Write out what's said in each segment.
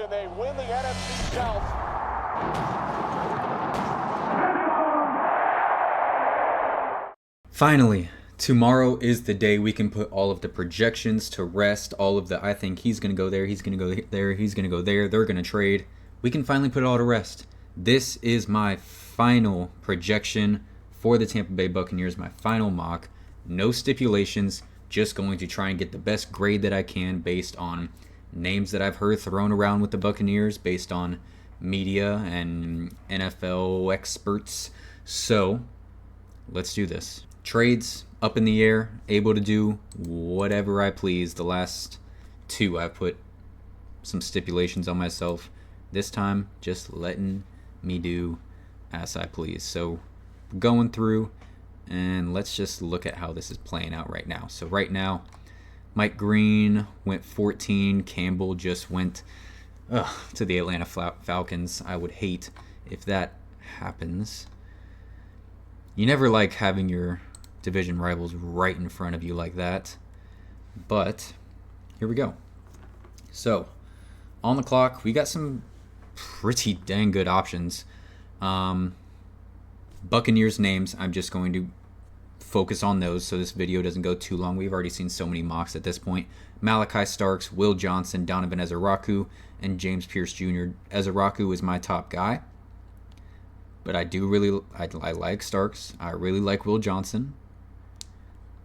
and they win the NFC South. Finally, tomorrow is the day we can put all of the projections to rest, all of the I think he's going to go there, he's going to go there, he's going to go there, they're going to trade. We can finally put it all to rest. This is my final projection for the Tampa Bay Buccaneers, my final mock. No stipulations, just going to try and get the best grade that I can based on names that I've heard thrown around with the Buccaneers, based on media and NFL experts. So, let's do this. Trades up in the air, able to do whatever I please. The last two I put some stipulations on myself. This time, just letting me do as I please. So, going through, and let's just look at how this is playing out right now. So right now, Mike Green went 14. Campbell just went to the Atlanta Falcons. I would hate if that happens. You never like having your division rivals right in front of you like that. But here we go. So on the clock, we got some pretty dang good options. Buccaneers names, I'm just going to focus on those so this video doesn't go too long. We've already seen so many mocks at this point. Malachi Starks, Will Johnson, Donovan Ezeraku, and James Pierce Jr. Ezeraku is my top guy. But I like Starks. I really like Will Johnson.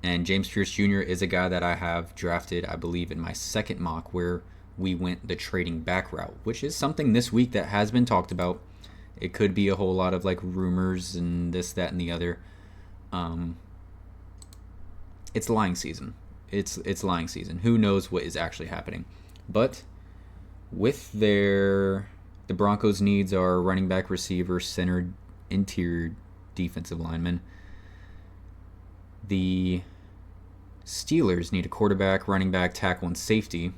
And James Pierce Jr. is a guy that I have drafted, I believe, in my second mock where we went the trading back route, which is something this week that has been talked about. It could be a whole lot of like rumors and this, that, and the other. It's lying season. It's lying season. Who knows what is actually happening? But with the Broncos' needs are running back, receiver, center, interior defensive lineman. The Steelers need a quarterback, running back, tackle, and safety,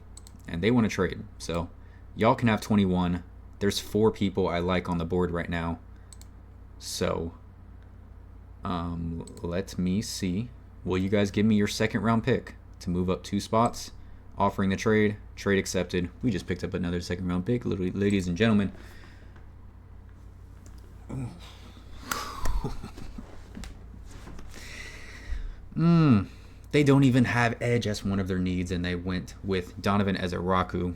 and they want to trade. So y'all can have 21. There's 4 people I like on the board right now. So, let me see. Will you guys give me your second round pick to move up 2 spots? Offering the trade. Trade accepted. We just picked up another second round pick, ladies and gentlemen. They don't even have edge as one of their needs, and they went with Donovan Ezeraku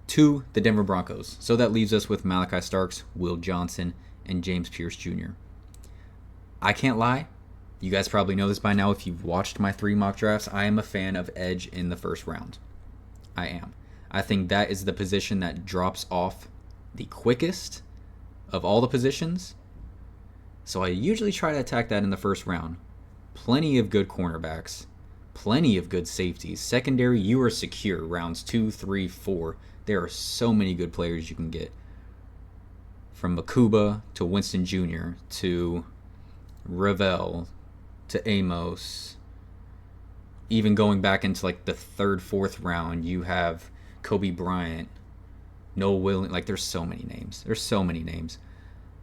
to the Denver Broncos. So that leaves us with Malachi Starks, Will Johnson, and James Pierce Jr. I can't lie. You guys probably know this by now if you've watched my 3 mock drafts. I am a fan of edge in the first round. I am. I think that is the position that drops off the quickest of all the positions. So I usually try to attack that in the first round. Plenty of good cornerbacks. Plenty of good safeties. Secondary, you are secure. Rounds 2, 3, 4. There are so many good players you can get. From Makuba to Winston Jr. to Revel to Amos. Even going back into like the 3rd, 4th round, you have Kobe Bryant, Noah Williams. Like there's so many names. There's so many names.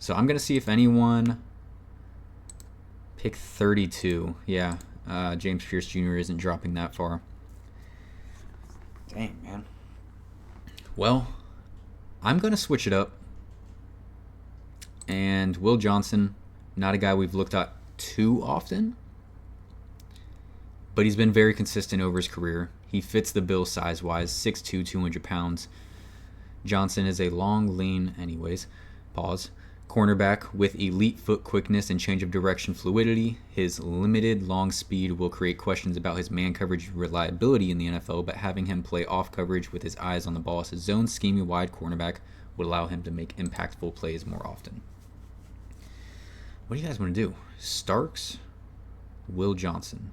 So I'm going to see if anyone pick 32. Yeah, James Pierce Jr. isn't dropping that far. Dang, man. Well, I'm going to switch it up. And Will Johnson, not a guy we've looked at too often, but he's been very consistent over his career. He fits the bill size-wise, 6'2", 200 pounds. Johnson is a long, lean, cornerback with elite foot quickness and change of direction fluidity. His limited long speed will create questions about his man coverage reliability in the NFL, but having him play off coverage with his eyes on the ball as a zone scheming wide cornerback would allow him to make impactful plays more often. What do you guys want to do? Starks, Will Johnson,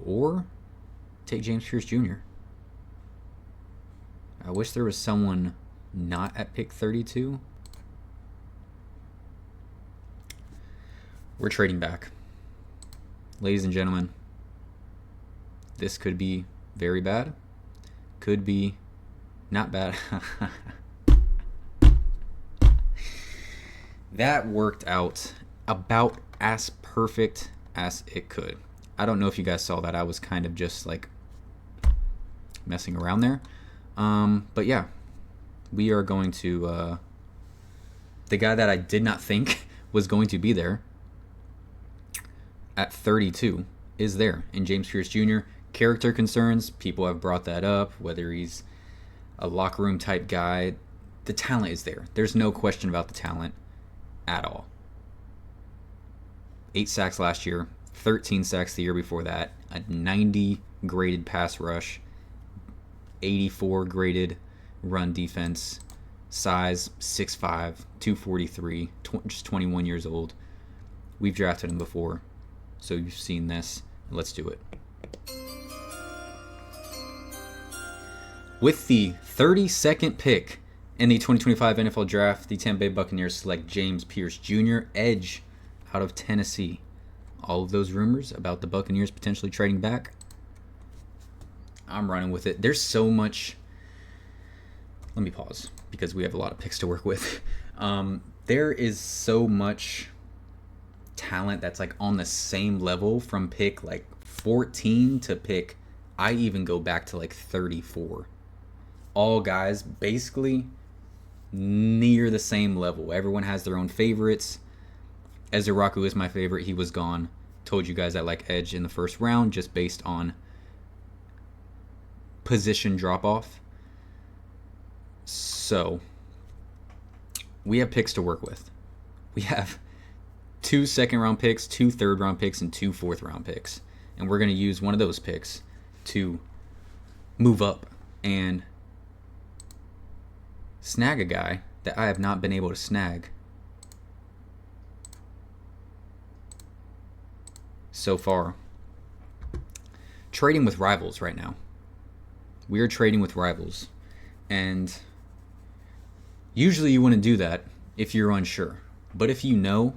or take James Pierce Jr.? I wish there was someone not at pick 32. We're trading back. Ladies and gentlemen, this could be very bad. Could be not bad. That worked out about as perfect as it could. I don't know if you guys saw that. I was kind of just like messing around there. But yeah, we are going to the guy that I did not think was going to be there at 32 is there in James Pierce Jr. Character concerns, people have brought that up, whether he's a locker room type guy. The talent is there. There's no question about the talent at all. 8 sacks last year, 13 sacks the year before that, a 90 graded pass rush, 84 graded run defense, size 6'5", 243, just 21 years old. We've drafted him before, so you've seen this. Let's do it. With the 32nd pick in the 2025 NFL Draft, the Tampa Bay Buccaneers select James Pierce Jr., edge out of Tennessee. All of those rumors about the Buccaneers potentially trading back, I'm running with it. There's so much. Let me pause because we have a lot of picks to work with. There is so much talent that's like on the same level from pick like 14 to pick, I even go back to like 34. All guys basically near the same level. Everyone has their own favorites. Ezraku is my favorite. He was gone. Told you guys I like edge in the first round just based on position drop off. So we have picks to work with. We have 2 second-round picks, 2 third-round picks, and 2 fourth-round picks. And we're going to use one of those picks to move up and snag a guy that I have not been able to snag so far. Trading with rivals right now. We are trading with rivals. And usually you wouldn't do that if you're unsure. But if you know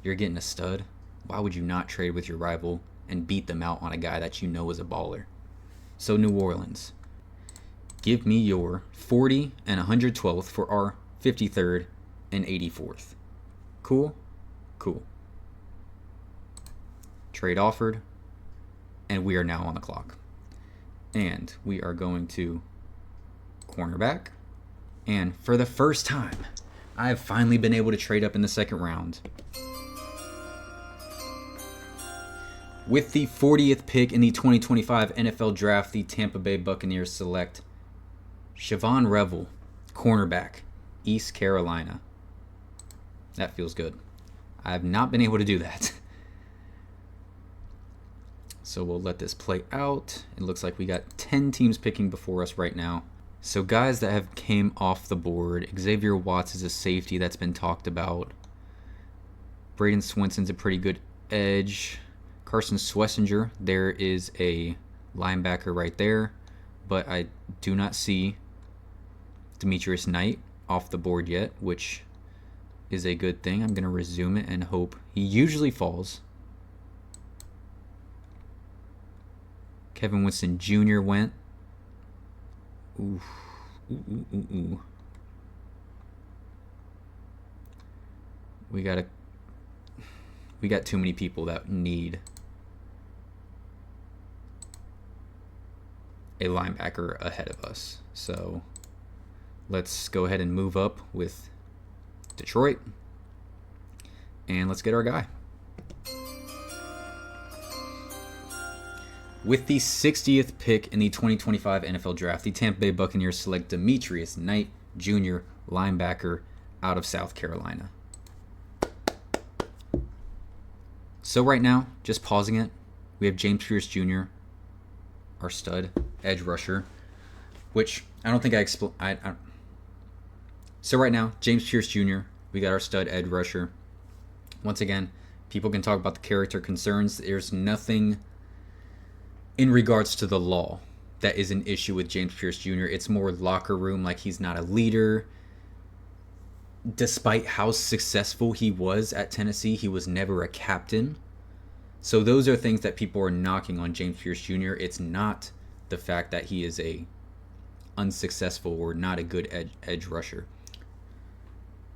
you're getting a stud, why would you not trade with your rival and beat them out on a guy that you know is a baller? So New Orleans, give me your 40 and 112th for our 53rd and 84th. Cool? Cool. Trade offered, and we are now on the clock. And we are going to cornerback. And for the first time, I have finally been able to trade up in the second round. With the 40th pick in the 2025 NFL Draft, the Tampa Bay Buccaneers select Shavon Revel, cornerback, East Carolina. That feels good. I have not been able to do that. So we'll let this play out. It looks like we got 10 teams picking before us right now. So guys that have came off the board, Xavier Watts is a safety that's been talked about. Braden Swenson's a pretty good edge. Carson Swessinger, there is a linebacker right there. But I do not see Demetrius Knight off the board yet, which is a good thing. I'm going to resume it and hope he usually falls. Kevin Winston Jr. went. Ooh. We got too many people that need a linebacker ahead of us. So let's go ahead and move up with Detroit. And let's get our guy. With the 60th pick in the 2025 NFL Draft, the Tampa Bay Buccaneers select Demetrius Knight Jr., linebacker out of South Carolina. So right now, just pausing it, we have James Pierce Jr., our stud edge rusher, which I don't think I explained. So right now, James Pierce Jr., we got our stud edge rusher. Once again, people can talk about the character concerns. There's nothing in regards to the law that is an issue with James Pierce Jr. It's more locker room, like he's not a leader. Despite how successful he was at Tennessee, he was never a captain. So those are things that people are knocking on James Pierce Jr. It's not the fact that he is a unsuccessful or not a good edge rusher.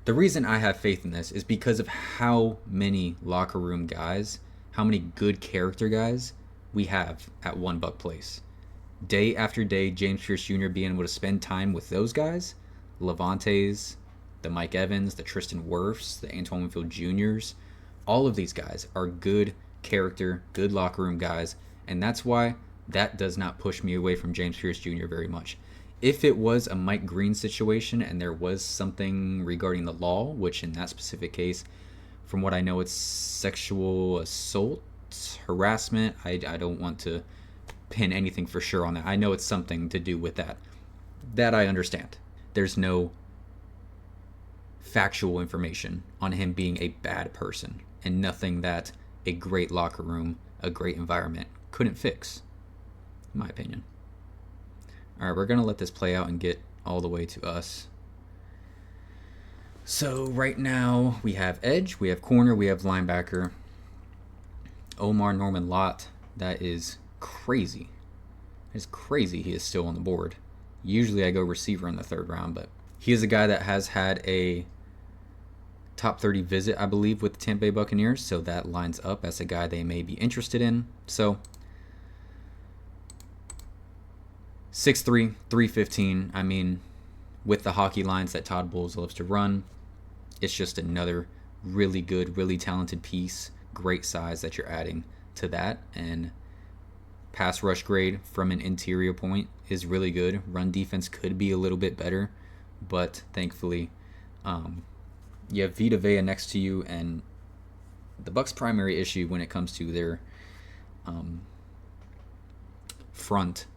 The reason I have faith in this is because of how many locker room guys, how many good character guys we have at One Buck Place. day after day, James Pierce Jr. being able to spend time with those guys, Levantes, the Mike Evans, the Tristan Wirfs, the Antoine Winfield Jr.'s, all of these guys are good character, good locker room guys, and that's why that does not push me away from James Pierce Jr. very much. If it was a Mike Green situation and there was something regarding the law, which in that specific case, from what I know, it's sexual assault, harassment. I don't want to pin anything for sure on that. I know it's something to do with that. That I understand. There's no factual information on him being a bad person, and nothing that a great locker room, a great environment couldn't fix, in my opinion. All right, we're going to let this play out and get all the way to us. So right now we have edge, we have corner, we have linebacker. Omar Norman Lott, that is crazy. It's crazy he is still on the board. Usually I go receiver in the third round, but he is a guy that has had a top 30 visit, I believe, with the Tampa Bay Buccaneers, so that lines up as a guy they may be interested in. So 6'3", 315. I mean, with the hockey lines that Todd Bowles loves to run, it's just another really good, really talented piece, great size that you're adding to that. And pass rush grade from an interior point is really good. Run defense could be a little bit better, but thankfully you have Vita Vea next to you, and the Bucs' primary issue when it comes to their front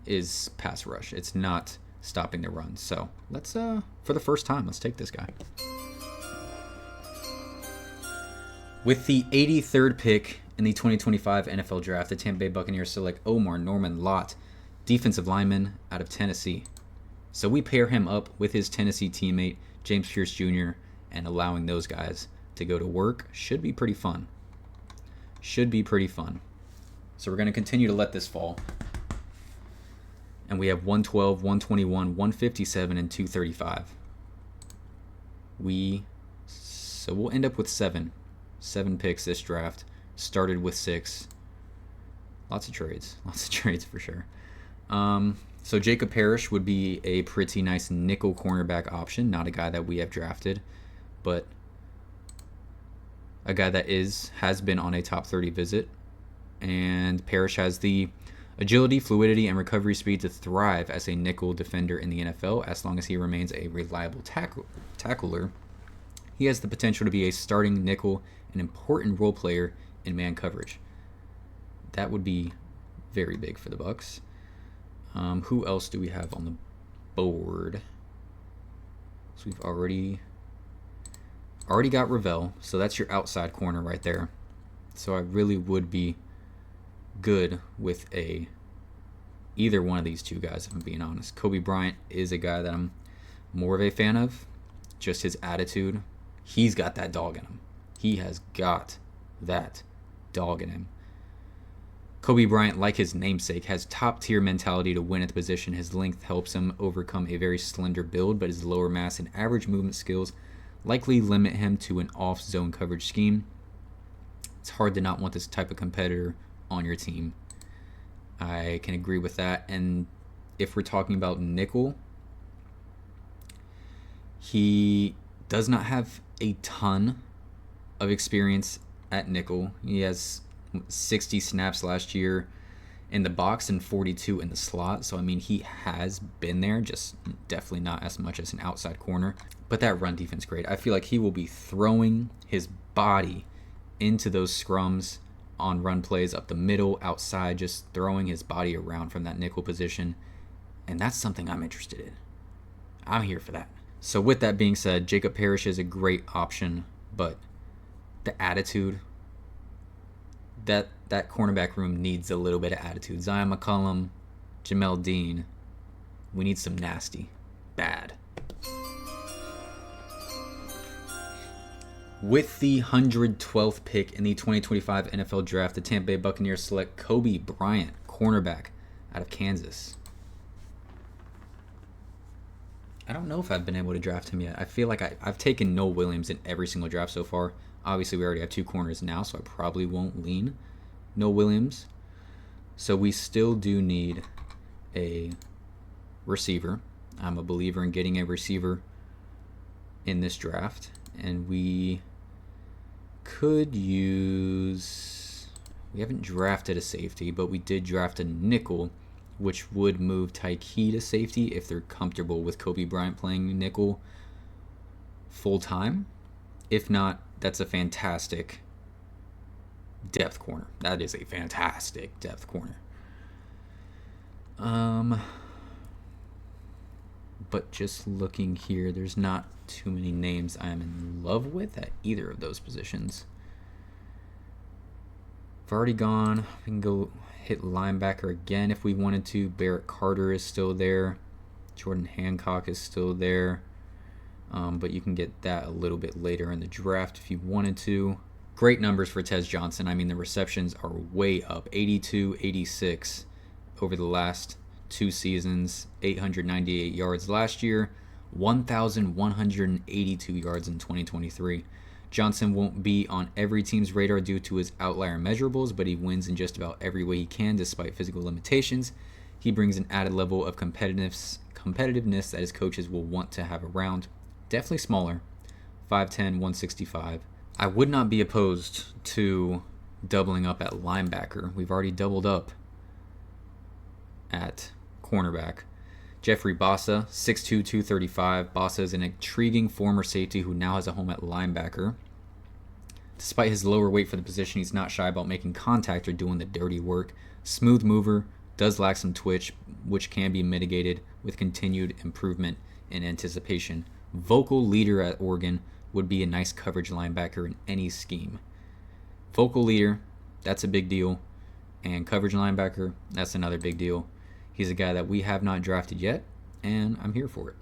is pass rush. It's not stopping the run. So let's, for the first time, let's take this guy. With the 83rd pick in the 2025 NFL Draft, the Tampa Bay Buccaneers select Omar Norman Lott, defensive lineman out of Tennessee. So we pair him up with his Tennessee teammate, James Pierce Jr., and allowing those guys to go to work should be pretty fun. Should be pretty fun. So we're going to continue to let this fall. And we have 112, 121, 157, and 235. So we'll end up with 7 picks this draft. Started with 6. Lots of trades for sure. So Jacob Parrish would be a pretty nice nickel cornerback option. Not a guy that we have drafted, but a guy that has been on a top 30 visit. And Parrish has the agility, fluidity, and recovery speed to thrive as a nickel defender in the NFL as long as he remains a reliable tackler. He has the potential to be a starting nickel, an important role player in man coverage. That would be very big for the Bucs. Who else do we have on the board? So we've already got Revel, so that's your outside corner right there. So I really would be good with either one of these two guys, if I'm being honest. Kobe Bryant is a guy that I'm more of a fan of. Just his attitude. He's got that dog in him. He has got that dog in him. Kobe Bryant, like his namesake, has top-tier mentality to win at the position. His length helps him overcome a very slender build, but his lower mass and average movement skills likely limit him to an off-zone coverage scheme. It's hard to not want this type of competitor on your team. I can agree with that. And if we're talking about nickel, he does not have a ton of experience at nickel. He has 60 snaps last year in the box and 42 in the slot. So, I mean, he has been there, just definitely not as much as an outside corner. But that run defense great. I feel like he will be throwing his body into those scrums on run plays up the middle, outside, just throwing his body around from that nickel position. And that's something I'm interested in. I'm here for that. So with that being said, Jacob Parrish is a great option, but the attitude, that cornerback room needs a little bit of attitude. Zion McCollum, Jamel Dean, we need some nasty. Bad. With the 112th pick in the 2025 NFL Draft, the Tampa Bay Buccaneers select Kobe Bryant, cornerback out of Kansas. I don't know if I've been able to draft him yet. I feel like I've taken Noah Williams in every single draft so far. Obviously, we already have 2 corners now, so I probably won't lean Noah Williams. So we still do need a receiver. I'm a believer in getting a receiver in this draft, and we could use, we haven't drafted a safety, but we did draft a nickel, which would move Tyke to safety if they're comfortable with Kobe Bryant playing nickel full time. If not, that's a fantastic depth corner. That is a fantastic depth corner. But just looking here, there's not too many names I'm in love with at either of those positions. I've already gone. We can go hit linebacker again if we wanted to. Barrett Carter is still there. Jordan Hancock is still there. But you can get that a little bit later in the draft if you wanted to. Great numbers for Tez Johnson. I mean, the receptions are way up. 82, 86 over the last 2 seasons. 898 yards last year. 1,182 yards in 2023. Johnson won't be on every team's radar due to his outlier measurables, but he wins in just about every way he can despite physical limitations. He brings an added level of competitiveness that his coaches will want to have around. Definitely smaller, 5'10", 165. I would not be opposed to doubling up at linebacker. We've already doubled up at cornerback. Jeffrey Bassa, 6'2", 235. Bassa is an intriguing former safety who now has a home at linebacker. Despite his lower weight for the position, he's not shy about making contact or doing the dirty work. Smooth mover, does lack some twitch, which can be mitigated with continued improvement and anticipation. Vocal leader at Oregon, would be a nice coverage linebacker in any scheme. Vocal leader, that's a big deal. And coverage linebacker, that's another big deal. He's a guy that we have not drafted yet, and I'm here for it.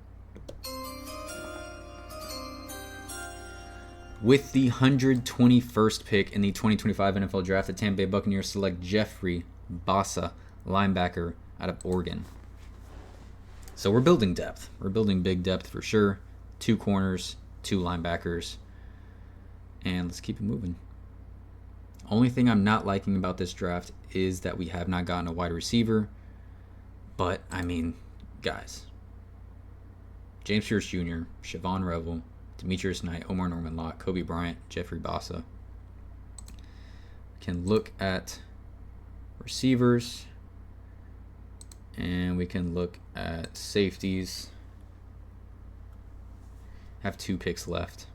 With the 121st pick in the 2025 NFL Draft, the Tampa Bay Buccaneers select Jeffrey Bassa, linebacker out of Oregon. So we're building depth. We're building big depth for sure. 2 corners, 2 linebackers, and let's keep it moving. Only thing I'm not liking about this draft is that we have not gotten a wide receiver. But, I mean, guys. James Pierce Jr., Shavon Revel, Demetrius Knight, Omar Norman Lott, Kobe Bryant, Jeffrey Bassa. We can look at receivers. And we can look at safeties. Have 2 picks left.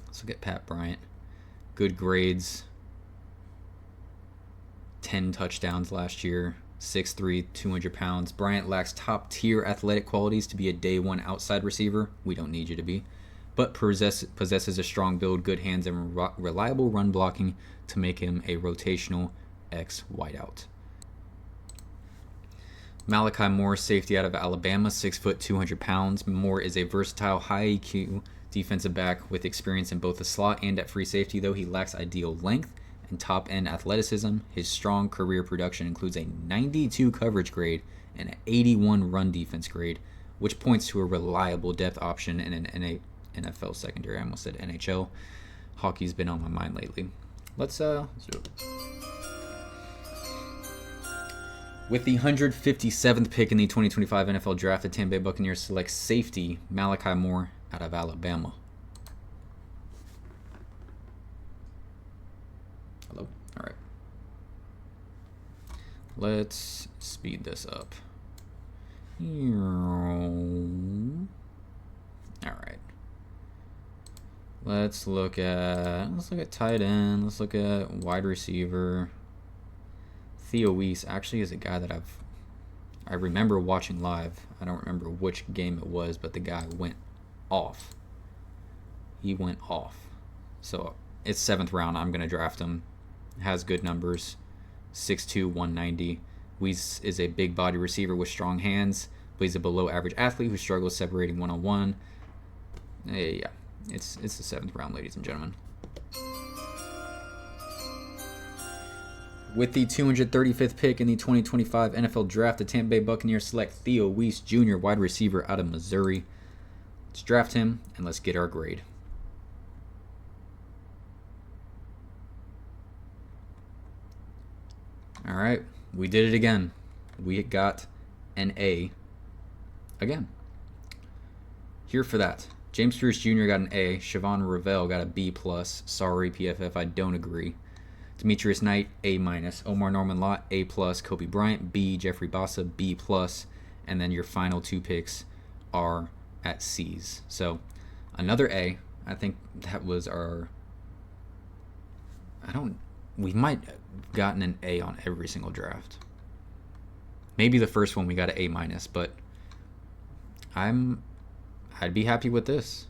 Let's look at Pat Bryant. Good grades. 10 touchdowns last year. 6'3", 200 pounds. Bryant lacks top-tier athletic qualities to be a day one outside receiver. We don't need you to be. But possesses a strong build, good hands, and reliable run blocking to make him a rotational X-wideout. Malachi Moore, safety out of Alabama, 6 foot, 200 pounds. Moore is a versatile, high IQ defensive back with experience in both the slot and at free safety, though he lacks ideal length and top-end athleticism. His strong career production includes a 92 coverage grade and an 81 run defense grade, which points to a reliable depth option in an NFL secondary. I almost said NHL. Hockey's been on my mind lately. Let's do it. With the 157th pick in the 2025 NFL Draft, the Tampa Bay Buccaneers select safety Malachi Moore out of Alabama. Hello? All right. Let's speed this up. All right. Let's look at tight end. Let's look at wide receiver. Theo Weiss actually is a guy that I remember watching live. I don't remember which game it was, but the guy went off. He went off. So it's 7th round. I'm going to draft him. Has good numbers. 6'2", 190. Weiss is a big body receiver with strong hands, but he's a below average athlete who struggles separating one-on-one. Yeah, it's the 7th round, ladies and gentlemen. With the 235th pick in the 2025 NFL Draft, the Tampa Bay Buccaneers select Theo Weiss Jr., wide receiver out of Missouri. Let's draft him, and let's get our grade. All right, we did it again. We got an A again. Here for that. James Pierce Jr. got an A. Shavon Revel got a B+. Sorry, PFF, I don't agree. Demetrius Knight, A-. Omar Norman Lott, A+. Kobe Bryant, B. Jeffrey Bassa, B+. And then your final 2 picks are at C's. So another A. I think that was our... We might have gotten an A on every single draft. Maybe the first one we got an A-, but I'd be happy with this.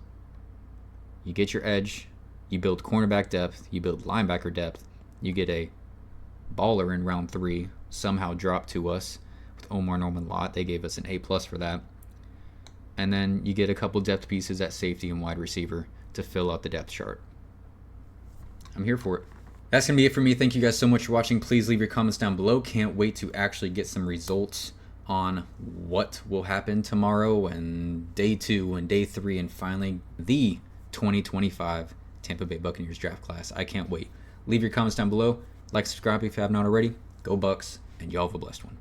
You get your edge, you build cornerback depth, you build linebacker depth, you get a baller in round 3, somehow dropped to us with Omar Norman Lott. They gave us an A+ for that. And then you get a couple depth pieces at safety and wide receiver to fill out the depth chart. I'm here for it. That's going to be it for me. Thank you guys so much for watching. Please leave your comments down below. Can't wait to actually get some results on what will happen tomorrow and day 2 and day 3 and finally the 2025 Tampa Bay Buccaneers draft class. I can't wait. Leave your comments down below. Like, subscribe if you haven't already. Go Bucs, and y'all have a blessed one.